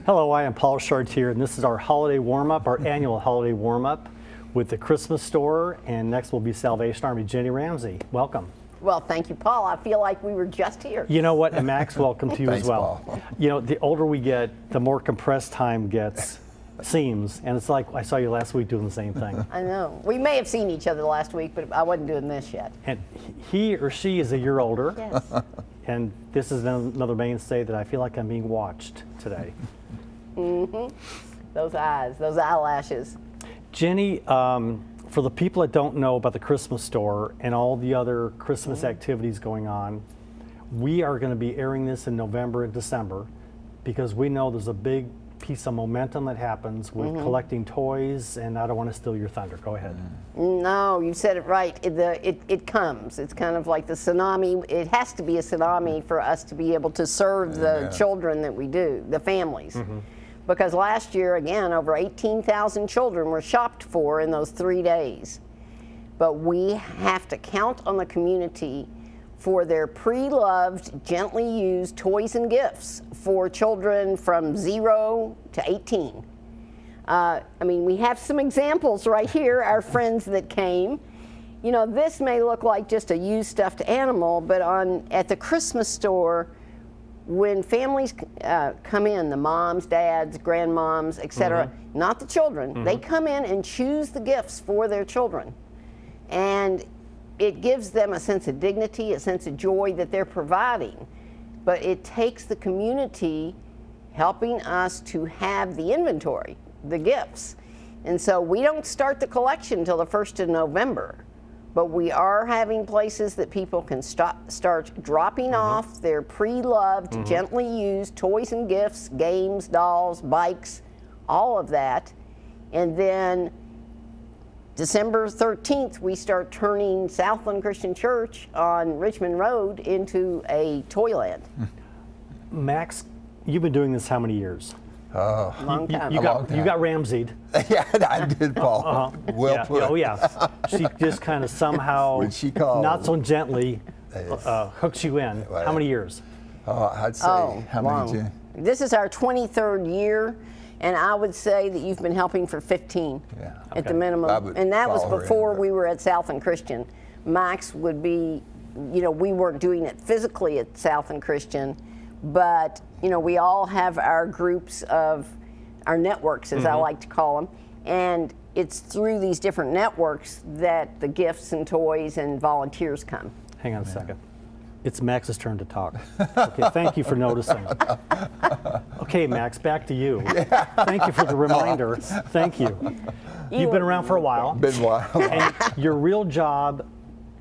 Hello, I am Paul Chartier, and this is our holiday warm-up, our annual holiday warm-up with the Christmas store, and next will be Salvation Army. Jenny Ramsey, welcome. Well, thank you, Paul. I feel like we were just here. You know what, and Max, welcome to you Thanks, as well. Paul. You know, the older we get, the more compressed time seems, and it's like I saw you last week doing the same thing. I know. We may have seen each other last week, but I wasn't doing this yet. And he or she is a year older, Yes. and this is another mainstay that I feel like I'm being watched today. Mm-hmm. Those eyes, those eyelashes. Jenny, for the people that don't know about the Christmas store and all the other Christmas activities going on, we are going to be airing this in November and December because we know there's a big piece of momentum that happens with collecting toys, and I don't want to steal your thunder. Go ahead. No, you said it right. It comes. It's kind of like the tsunami. It has to be a tsunami for us to be able to serve the children that we do, the families. Because last year, again, over 18,000 children were shopped for in those 3 days. But we have to count on the community for their pre-loved, gently used toys and gifts for children from 0 to 18. I mean, we have some examples right here, our friends that came. You know, this may look like just a used stuffed animal, but at the Christmas store, when families come in, the moms, dads, grandmoms, etc., not the children, they come in and choose the gifts for their children. And it gives them a sense of dignity, a sense of joy that they're providing. But it takes the community helping us to have the inventory, the gifts. And so we don't start the collection until the 1st of November. But we are having places that people can start dropping off their pre-loved, gently used toys and gifts, games, dolls, bikes, all of that. And then December 13th, we start turning Southland Christian Church on Richmond Road into a toyland. Max, you've been doing this how many years? Long time. You got Ramsey'd. Yeah, I did, Paul. Well put. Oh, yeah. She just kind of somehow, When she called, not so gently, Yes. hooks you in. Well, How many years? I'd say, how long. many, Jen? This is our 23rd year, and I would say that you've been helping for 15 Yeah. at the Okay. minimum. I would And that was follow her before in, we were at Southland Christian. Max would be, you know, we weren't doing it physically at Southland Christian, but, you know, we all have our groups of, our networks, as I like to call them, and it's through these different networks that the gifts and toys and volunteers come. Hang on a second. It's Max's turn to talk. Okay, thank you for noticing. Okay, Max, back to you. Thank you for the reminder. Thank you. You've been around for a while. Been a while. And your real job,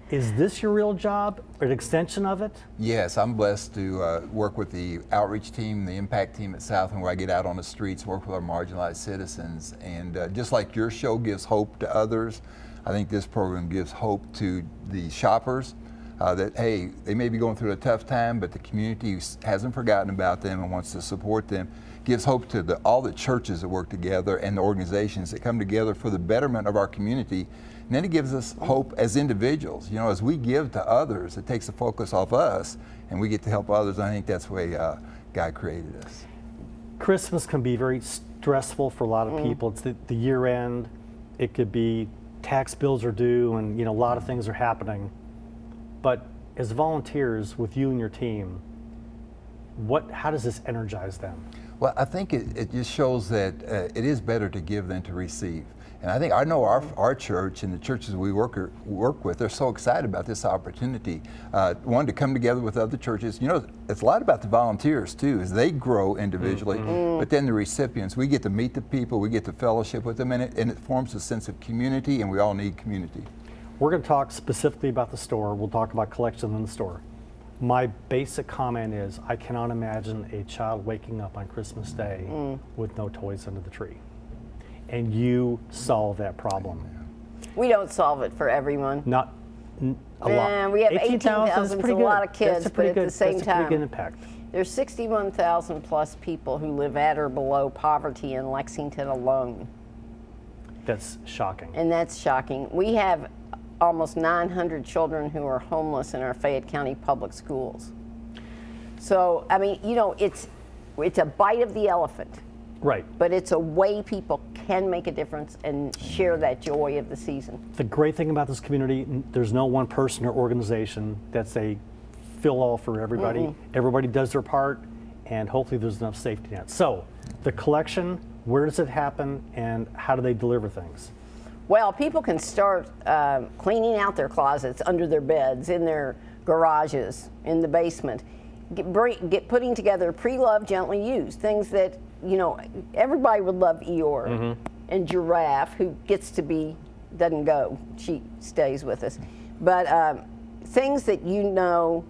is this your real job, or an extension of it? Yes, I'm blessed to work with the outreach team, the impact team at Southland, where I get out on the streets, work with our marginalized citizens. And just like your show gives hope to others, I think this program gives hope to the shoppers that, hey, they may be going through a tough time, but the community hasn't forgotten about them and wants to support them. Gives hope to all the churches that work together and the organizations that come together for the betterment of our community. And then it gives us hope as individuals. You know, as we give to others, it takes the focus off us, and we get to help others. I think that's the way God created us. Christmas can be very stressful for a lot of people. It's the year end. It could be tax bills are due, and, you know, a lot of things are happening. But as volunteers with you and your team, how does this energize them? Well, I think it just shows that it is better to give than to receive. And I know our church and the churches we work with, they're so excited about this opportunity. One, to come together with other churches. You know, it's a lot about the volunteers too, as they grow individually, but then the recipients, we get to meet the people, we get to fellowship with them, and it forms a sense of community, and we all need community. We're going to talk specifically about the store. We'll talk about collections in the store. My basic comment is I cannot imagine a child waking up on Christmas Day with no toys under the tree. And you solve that problem. We don't solve it for everyone. Not a lot. We have 18,000, it's a lot of kids, but at the same that's a pretty good time, impact. there's 61,000 plus people who live at or below poverty in Lexington alone. That's shocking. And that's shocking. We have almost 900 children who are homeless in our Fayette County public schools. So, I mean, you know, it's a bite of the elephant. Right. but it's a way people can make a difference and share that joy of the season. The great thing about this community, there's no one person or organization that's a fill-all for everybody. Everybody does their part, and hopefully there's enough safety nets. So, the collection, where does it happen, and how do they deliver things? Well, people can start cleaning out their closets, under their beds, in their garages, in the basement. Get putting together pre-loved, gently used things that, you know, everybody would love Eeyore and Giraffe, who gets to be, doesn't go, she stays with us. But things that you know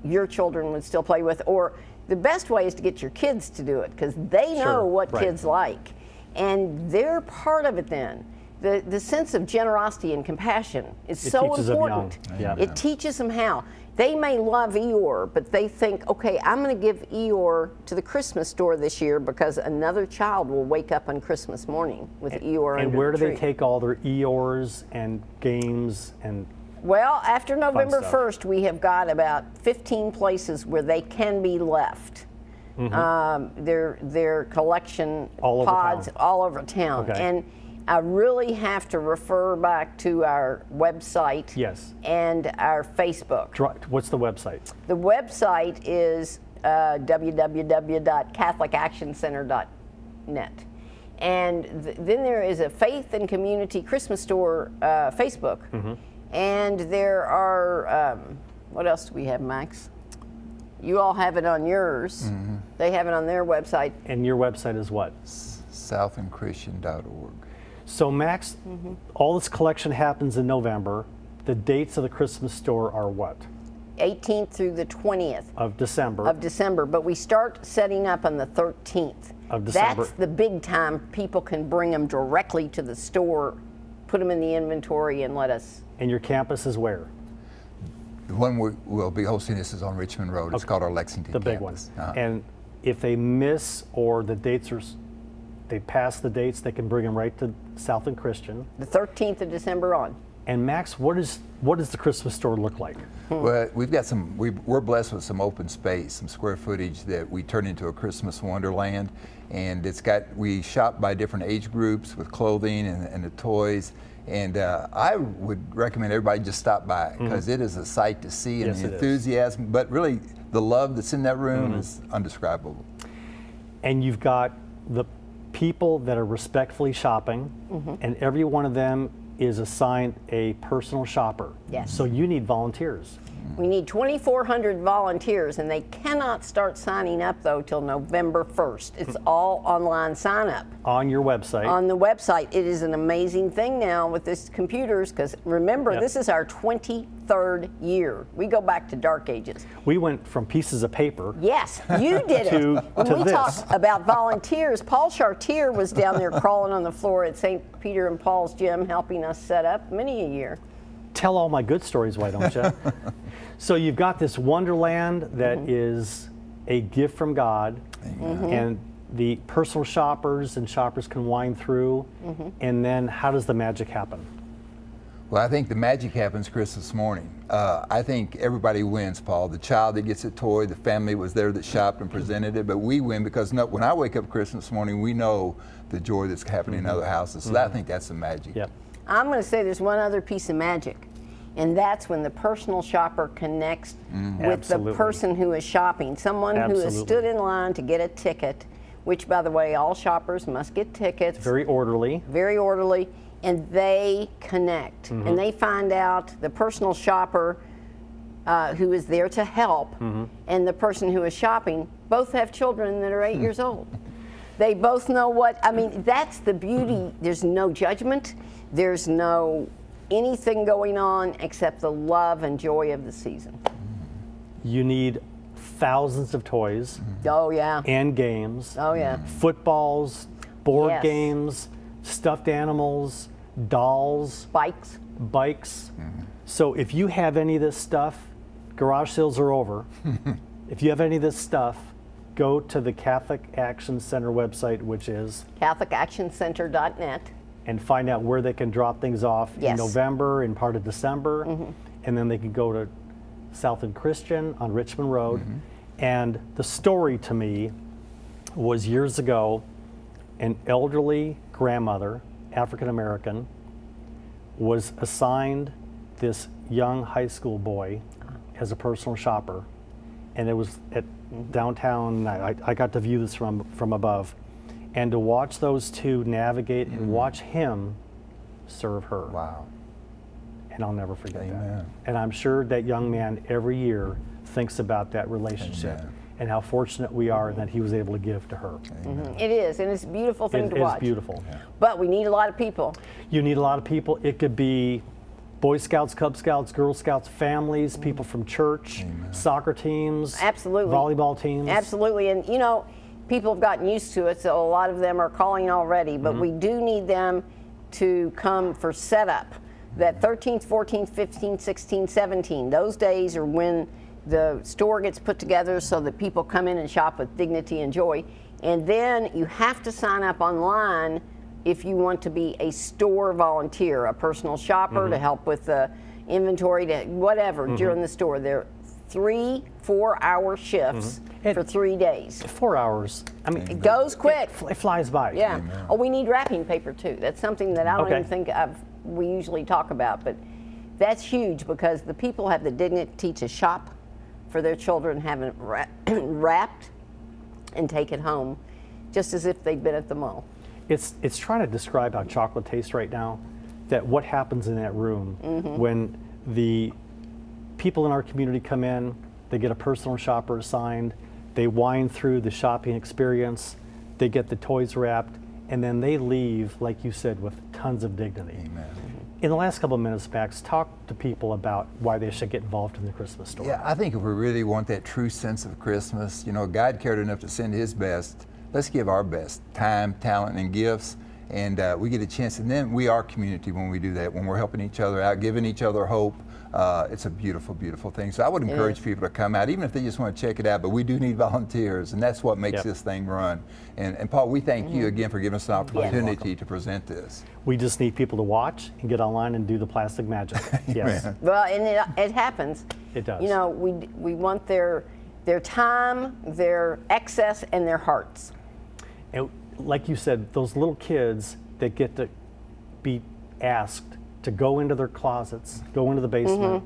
your children would still play with, or the best way is to get your kids to do it, because they know Sure, what right. kids like, and they're part of it then. The sense of generosity and compassion is It so teaches them important. young. Yeah. It teaches them how. They may love Eeyore, but they think, okay, I'm going to give Eeyore to the Christmas store this year because another child will wake up on Christmas morning with Eeyore And under where the do tree. they take all their Eeyores and games and Well, after November stuff. 1st, we have got about 15 places where they can be left. Their collection All over pods town. all over town. Okay. And I really have to refer back to our website Yes. and our Facebook. What's the website? The website is www.catholicactioncenter.net. And then there is a Faith and Community Christmas Store Facebook. And there are, what else do we have, Max? You all have it on yours. They have it on their website. And your website is what? southlandchristian.org. So Max, all this collection happens in November. The dates of the Christmas store are what? 18th through the 20th Of December. of December, but we start setting up on the 13th. Of December. That's the big time people can bring them directly to the store, put them in the inventory, and let us. And your campus is where? The one we'll be hosting this is on Richmond Road. It's called our Lexington The big one. campus. And if they miss or the dates are, they pass the dates, they can bring them right to Southland Christian. The 13th of December on. And Max, what does the Christmas store look like? Well, we've got we're blessed with some open space, some square footage that we turn into a Christmas wonderland. And we shop by different age groups with clothing and the toys. And I would recommend everybody just stop by, because it is a sight to see, and Yes, the it is. enthusiasm, but really the love that's in that room is undescribable. And you've got the people that are respectfully shopping, and every one of them is assigned a personal shopper. Yes. So you need volunteers. We need 2,400 volunteers, and they cannot start signing up, though, till November 1st. It's all online sign up. On your website. On the website, it is an amazing thing now with this computers, because remember, Yep. this is our 23rd year. We go back to dark ages. We went from pieces of paper. Yes, you did To- it. When to we this. talk about volunteers, Paul Chartier was down there crawling on the floor at St. Peter and Paul's gym helping us set up many a year. Tell all my good stories, why don't you? So you've got this wonderland that is a gift from God, and the personal shoppers and shoppers can wind through, and then how does the magic happen? Well, I think the magic happens Christmas morning. I think everybody wins, Paul. The child that gets a toy, the family was there that shopped and presented it, but we win because when I wake up Christmas morning, we know the joy that's happening in other houses. So I think that's the magic. Yep. I'm going to say there's one other piece of magic, and that's when the personal shopper connects with Absolutely. the person who is shopping, someone who has Absolutely. stood in line to get a ticket, which, by the way, all shoppers must get tickets. Very orderly. Very orderly, and they connect, and they find out the personal shopper who is there to help and the person who is shopping both have children that are 8 years old. They both know that's the beauty. There's no judgment. There's no anything going on except the love and joy of the season. You need thousands of toys Oh, yeah. and games, Oh, yeah. footballs, board Yes. games, stuffed animals, dolls, Bikes. bikes. So if you have any of this stuff, garage sales are over. If you have any of this stuff, go to the Catholic Action Center website, which is, CatholicActionCenter.net. and find out where they can drop things off in Yes. November and part of December. And then they can go to Southland Christian on Richmond Road. And the story to me was years ago, an elderly grandmother, African American, was assigned this young high school boy as a personal shopper, and it was at downtown. I got to view this from above, and to watch those two navigate and watch him serve her. Wow. And I'll never forget that. Amen. And I'm sure that young man every year thinks about that relationship Amen. and how fortunate we are that he was able to give to her. It is, and it's a beautiful thing to It is watch. beautiful. But we need a lot of people. You need a lot of people. It could be Boy Scouts, Cub Scouts, Girl Scouts, families, people from church, soccer teams, Absolutely. volleyball teams. Absolutely, and you know, people have gotten used to it, so a lot of them are calling already, but we do need them to come for setup. That 13th, 14th, 15th, 16th, 17, those days are when the store gets put together so that people come in and shop with dignity and joy. And then you have to sign up online if you want to be a store volunteer, a personal shopper to help with the inventory, to whatever during the store. They're 3 4-hour shifts for 3 days. 4 hours. I mean, It goes quick. it flies by. Yeah. Oh, we need wrapping paper too. That's something that I don't Okay. even think we usually talk about, but that's huge because the people have the dignity to shop for their children, have it wrapped, and take it home, just as if they'd been at the mall. It's trying to describe how chocolate tastes right now, that what happens in that room when the people in our community come in, they get a personal shopper assigned, they wind through the shopping experience, they get the toys wrapped, and then they leave, like you said, with tons of dignity. Amen. In the last couple of minutes, Max, talk to people about why they should get involved in the Christmas store. Yeah, I think if we really want that true sense of Christmas, you know, God cared enough to send His best. Let's give our best time, talent, and gifts, and we get a chance. And then we are community when we do that, when we're helping each other out, giving each other hope. It's a beautiful, beautiful thing. So I would encourage people to come out, even if they just want to check it out. But we do need volunteers, and that's what makes Yep. this thing run. And Paul, we thank you again for giving us an opportunity to present this. We just need people to watch and get online and do the plastic magic. Yes. Amen. Well, and it happens. It does. You know, we want their time, their excess, and their hearts. And like you said, those little kids that get to be asked to go into their closets, go into the basement,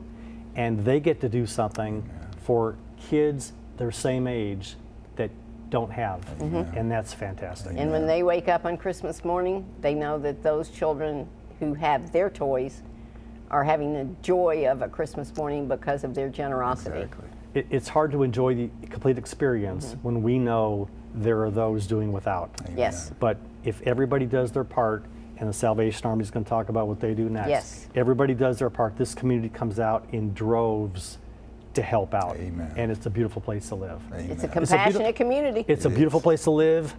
and they get to do something for kids their same age that don't have. And that's fantastic. And when they wake up on Christmas morning, they know that those children who have their toys are having the joy of a Christmas morning because of their generosity. Exactly. It's hard to enjoy the complete experience when we know there are those doing without. Yes. But if everybody does their part, and the Salvation Army is going to talk about what they do next. Yes. Everybody does their part. This community comes out in droves to help out. Amen. And it's a beautiful place to live. Amen. It's a compassionate community. It's a beautiful place to live.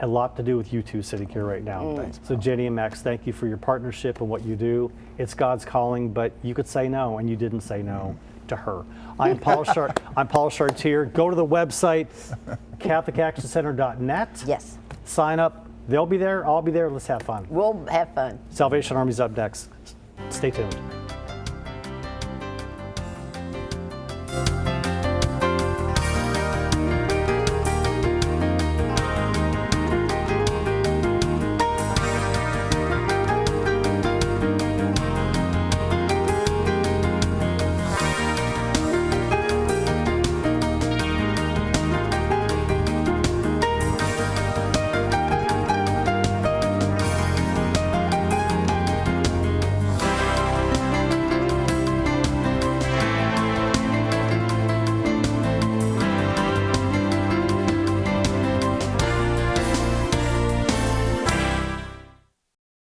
A lot to do with you two sitting here right now. Thanks, So Jenny and Max, thank you for your partnership and what you do. It's God's calling, but you could say no, and you didn't say no to her. I'm Paul Chartier. Go to the website, CatholicActionCenter.net. Yes. Sign up. They'll be there. I'll be there. Let's have fun. We'll have fun. Salvation Army's up next. Stay tuned.